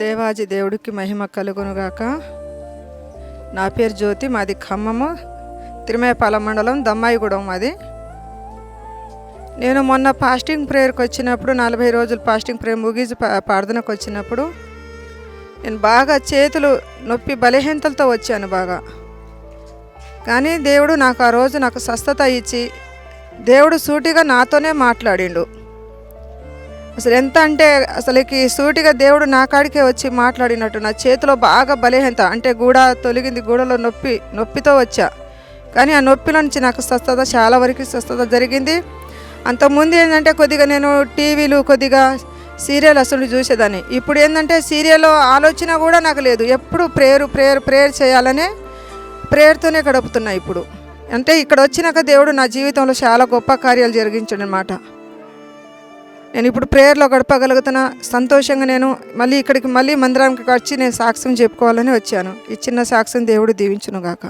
దేవాది దేవుడికి మహిమ కలుగునుగాక. నా పేరు జ్యోతి, మాది ఖమ్మము, తిరుమేపాలెం మండలం, దమ్మాయిగూడెం మాది. నేను మొన్న ఫాస్టింగ్ ప్రేయర్కి వచ్చినప్పుడు 40 రోజులు ఫాస్టింగ్ ప్రేయర్ ముగిసి ప్రార్థనకు వచ్చినప్పుడు నేను బాగా చేతులు నొప్పి బలహీనతలతో వచ్చాను బాగా. కానీ దేవుడు నాకు ఆ రోజు నాకు స్వస్థత ఇచ్చి దేవుడు సూటిగా నాతోనే మాట్లాడిండు. అసలు ఎంత అంటే అసలుకి సూటిగా దేవుడు నా కాడికే వచ్చి మాట్లాడినట్టు. నా చేతిలో బాగా బలహీనత అంటే గూడ తొలగింది, గూడలో నొప్పితో వచ్చా. కానీ ఆ నొప్పిలో నుంచి నాకు స్వస్థత, చాలా వరకు స్వస్థత జరిగింది. అంతకుముందు ఏంటంటే కొద్దిగా నేను టీవీలు కొద్దిగా సీరియల్ అసలు చూసేదాన్ని. ఇప్పుడు ఏంటంటే సీరియల్లో ఆలోచన కూడా నాకు లేదు. ఎప్పుడు ప్రేయర్ చేయాలనే ప్రేయర్తోనే గడుపుతున్నా ఇప్పుడు. అంటే ఇక్కడ వచ్చినాక దేవుడు నా జీవితంలో చాలా గొప్ప కార్యాలు జరిగించాడు అన్నమాట. నేను ఇప్పుడు ప్రేయర్లో గడపగలుగుతున్నా. సంతోషంగా నేను మళ్ళీ మందిరానికి వచ్చి నేను సాక్ష్యం చెప్పుకోవాలని వచ్చాను. ఈ చిన్న సాక్ష్యం దేవుడు దీవించునుగాక.